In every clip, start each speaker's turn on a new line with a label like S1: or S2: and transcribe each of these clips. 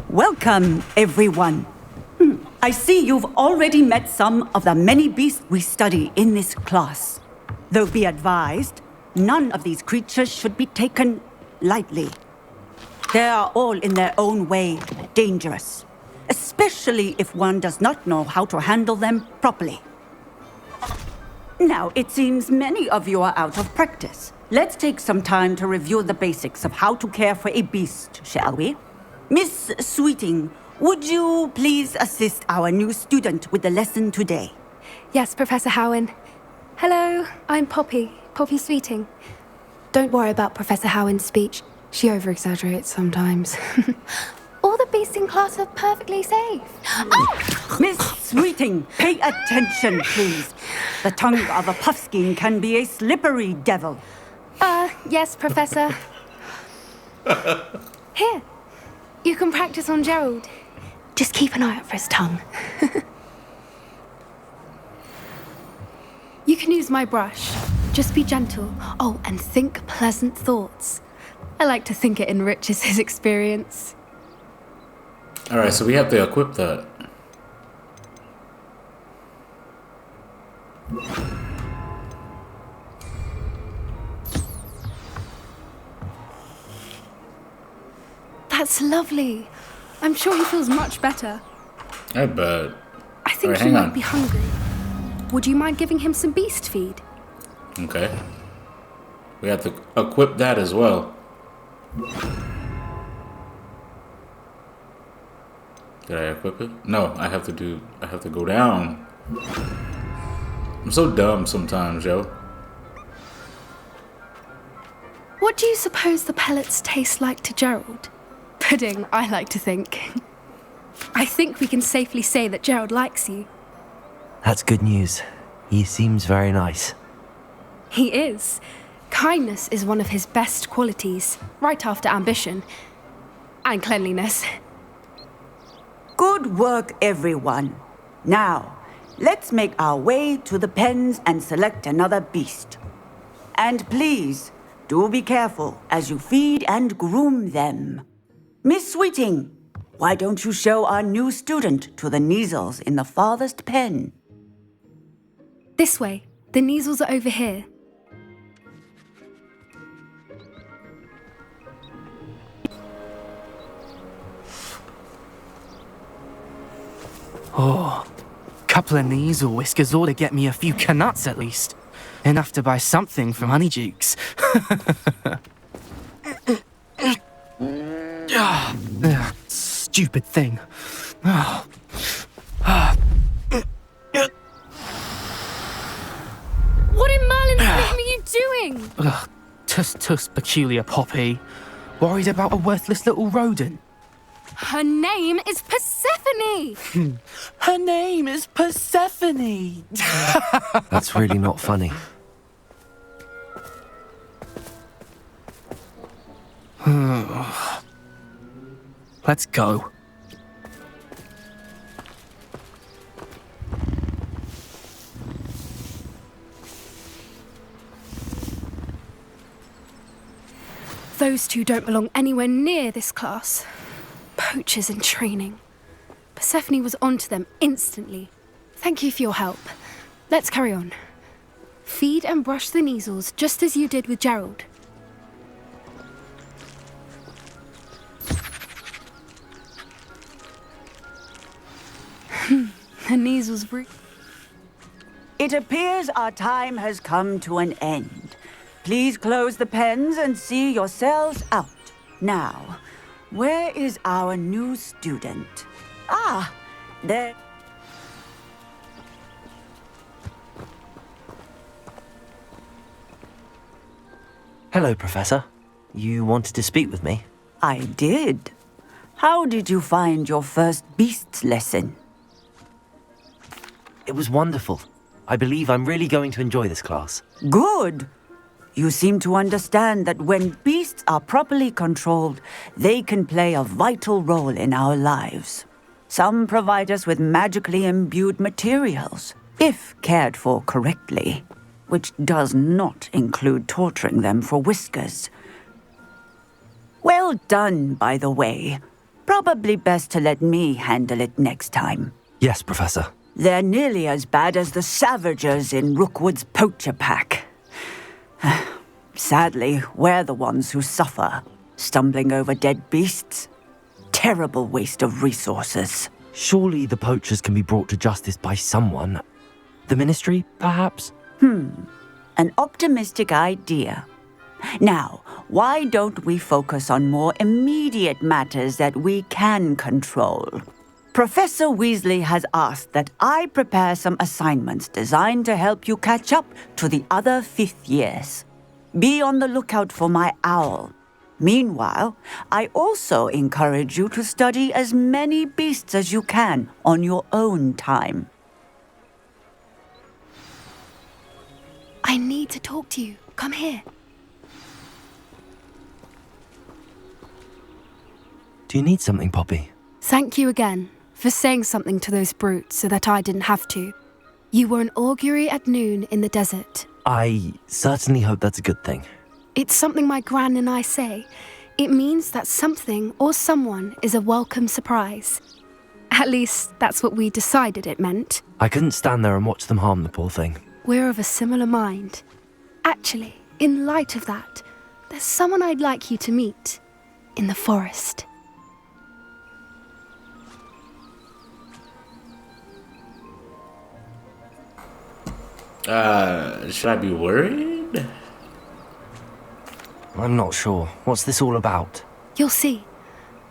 S1: Welcome, everyone. I see you've already met some of the many beasts we study in this class. Though be advised, none of these creatures should be taken lightly. They are all in their own way dangerous, especially if one does not know how to handle them properly. Now, it seems many of you are out of practice. Let's take some time to review the basics of how to care for a beast, shall we? Miss Sweeting, would you please assist our new student with the lesson today?
S2: Yes, Professor Howen. Hello, I'm Poppy Sweeting. Don't worry about Professor Howen's speech. She over-exaggerates sometimes. All the beasts in class are perfectly safe. Oh!
S1: Miss Sweeting, pay attention, please. The tongue of a puffskein can be a slippery devil.
S2: Yes, Professor. Here, you can practice on Gerald. Just keep an eye out for his tongue. You can use my brush. Just be gentle. Oh, and think pleasant thoughts. I like to think it enriches his experience.
S3: Alright, so we have to equip that.
S2: That's lovely. I'm sure he feels much better.
S3: I bet.
S2: I think he might be hungry. Would you mind giving him some beast feed?
S3: Okay. We have to equip that as well. Did I equip it? No, I have to go down. I'm so dumb sometimes, yo.
S2: What do you suppose the pellets taste like to Gerald? Pudding, I like to think. I think we can safely say that Gerald likes you.
S4: That's good news. He seems very nice.
S2: He is. Kindness is one of his best qualities, right after ambition. And cleanliness.
S1: Good work, everyone. Now, let's make our way to the pens and select another beast. And please, do be careful as you feed and groom them. Miss Sweeting, why don't you show our new student to the Neasels in the farthest pen?
S2: This way. The Neasels are over here.
S5: Oh, couple of Neasel whiskers ought to get me a few canuts at least. Enough to buy something from Honeydukes. Stupid thing. Oh.
S2: What in Merlin's name are you doing?
S5: Tuss, peculiar Poppy. Worried about a worthless little rodent.
S2: Her name is Persephone!
S5: Her name is Persephone!
S4: That's really not funny.
S5: Let's go.
S2: Those two don't belong anywhere near this class. Poachers in training. Persephone was onto them instantly. Thank you for your help. Let's carry on. Feed and brush the Neasels just as you did with Gerald. The Neasels.
S1: It appears our time has come to an end. Please close the pens and see yourselves out. Now, where is our new student? Ah, there.
S4: Hello, Professor. You wanted to speak with me?
S1: I did. How did you find your first beasts lesson?
S4: It was wonderful. I believe I'm really going to enjoy this class.
S1: Good. You seem to understand that when beasts are properly controlled, they can play a vital role in our lives. Some provide us with magically imbued materials, if cared for correctly, which does not include torturing them for whiskers. Well done, by the way. Probably best to let me handle it next time.
S4: Yes, Professor.
S1: They're nearly as bad as the Savagers in Rookwood's poacher pack. Sadly, we're the ones who suffer, stumbling over dead beasts. Terrible waste of resources.
S4: Surely the poachers can be brought to justice by someone. The Ministry, perhaps?
S1: An optimistic idea. Now, why don't we focus on more immediate matters that we can control? Professor Weasley has asked that I prepare some assignments designed to help you catch up to the other fifth years. Be on the lookout for my owl. Meanwhile, I also encourage you to study as many beasts as you can on your own time.
S2: I need to talk to you. Come here.
S4: Do you need something, Poppy?
S2: Thank you again for saying something to those brutes so that I didn't have to. You were an augury at noon in the desert.
S4: I certainly hope that's a good thing.
S2: It's something my gran and I say. It means that something or someone is a welcome surprise. At least, that's what we decided it meant.
S4: I couldn't stand there and watch them harm the poor thing.
S2: We're of a similar mind. Actually, in light of that, there's someone I'd like you to meet. In the forest.
S3: Should I be worried?
S4: I'm not sure. What's this all about?
S2: You'll see.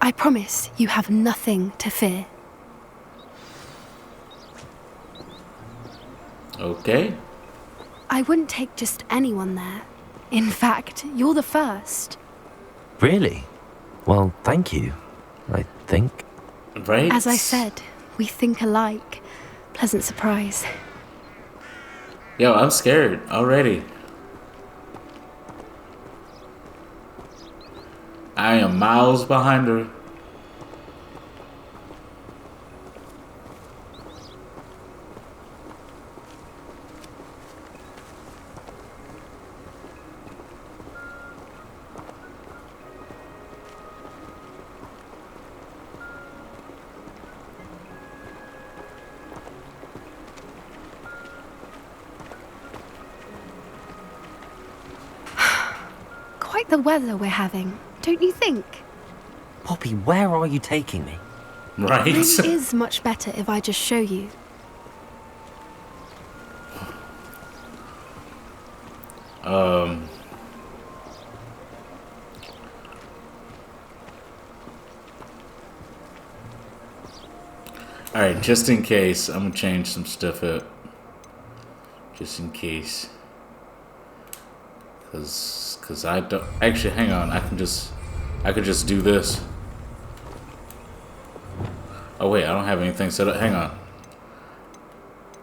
S2: I promise you have nothing to fear.
S3: Okay.
S2: I wouldn't take just anyone there. In fact, you're the first.
S4: Really? Well, thank you, I think.
S3: Right?
S2: As I said, we think alike. Pleasant surprise.
S3: Yo, I'm scared already. I am miles behind her.
S2: Quite the weather we're having, don't you think?
S4: Poppy, where are you taking me?
S3: Right?
S2: It really is much better if I just show you.
S3: Alright, just in case, I'm gonna change some stuff up. Just in case. Cause I don't actually hang on, I could just do this. Oh wait, I don't have anything set up. Hang on.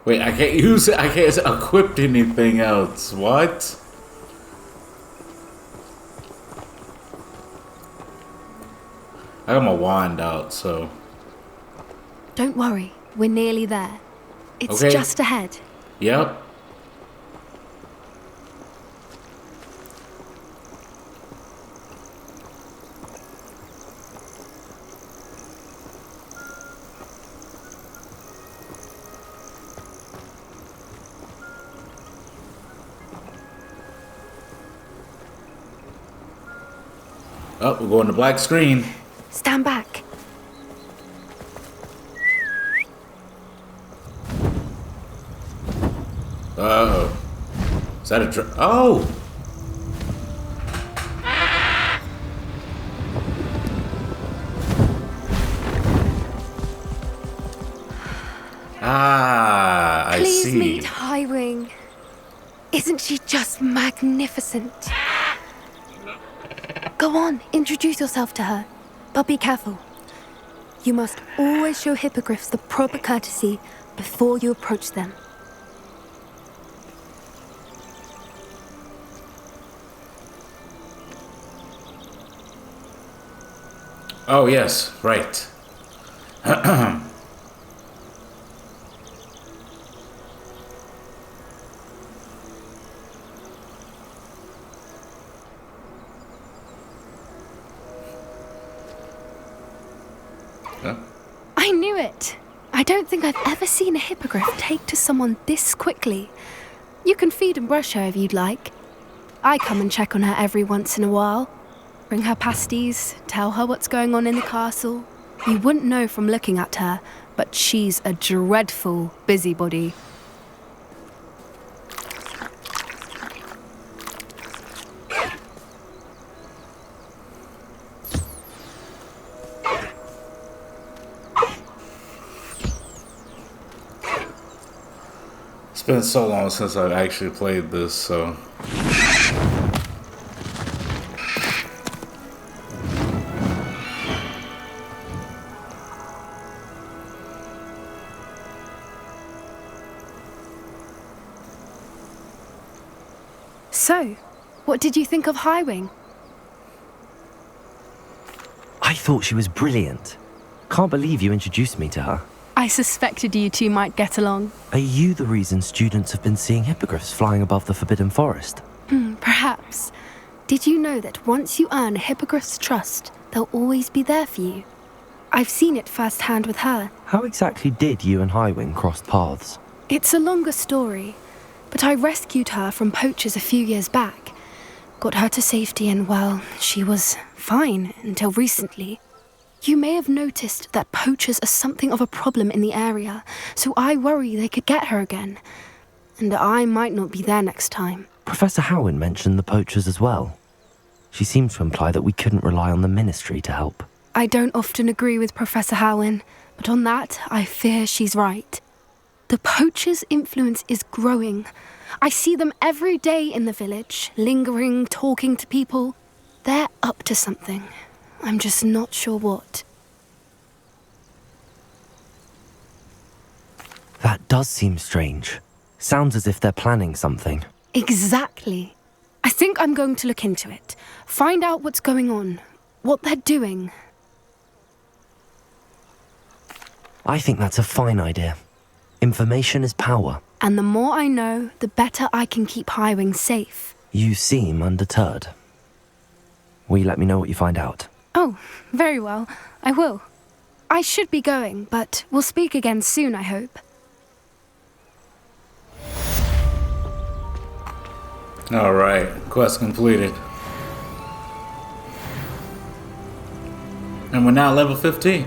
S3: Wait, I can't use it. I can't equip anything else. What? I got my wand out, so.
S2: Don't worry, we're nearly there. It's
S3: Okay.
S2: just ahead.
S3: Yep. Oh, we're going to black screen.
S2: Stand back.
S3: Uh-oh. Is that a oh! Ah, I
S2: Please
S3: see.
S2: meet Highwing. Isn't she just magnificent? Go on, introduce yourself to her. But be careful. You must always show hippogriffs the proper courtesy before you approach them.
S3: Oh, yes, right. Yeah.
S2: I knew it. I don't think I've ever seen a hippogriff take to someone this quickly. You can feed and brush her if you'd like. I come and check on her every once in a while. Bring her pasties, tell her what's going on in the castle. You wouldn't know from looking at her, but she's a dreadful busybody.
S3: It's been so long since I've actually played this, so.
S2: So, what did you think of Highwing?
S4: I thought she was brilliant. Can't believe you introduced me to her.
S2: I suspected you two might get along.
S4: Are you the reason students have been seeing hippogriffs flying above the Forbidden Forest?
S2: Perhaps. Did you know that once you earn a hippogriff's trust, they'll always be there for you? I've seen it firsthand with her.
S4: How exactly did you and Highwing cross paths?
S2: It's a longer story, but I rescued her from poachers a few years back. Got her to safety and, well, she was fine until recently. You may have noticed that poachers are something of a problem in the area, so I worry they could get her again. And I might not be there next time.
S4: Professor Howin mentioned the poachers as well. She seemed to imply that we couldn't rely on the Ministry to help.
S2: I don't often agree with Professor Howin, but on that, I fear she's right. The poachers' influence is growing. I see them every day in the village, lingering, talking to people. They're up to something. I'm just not sure what.
S4: That does seem strange. Sounds as if they're planning something.
S2: Exactly. I think I'm going to look into it. Find out what's going on, what they're doing.
S4: I think that's a fine idea. Information is power.
S2: And the more I know, the better I can keep Highwing safe.
S4: You seem undeterred. Will you let me know what you find out?
S2: Oh, very well. I will. I should be going, but we'll speak again soon, I hope.
S3: Alright, quest completed. And we're now level 15.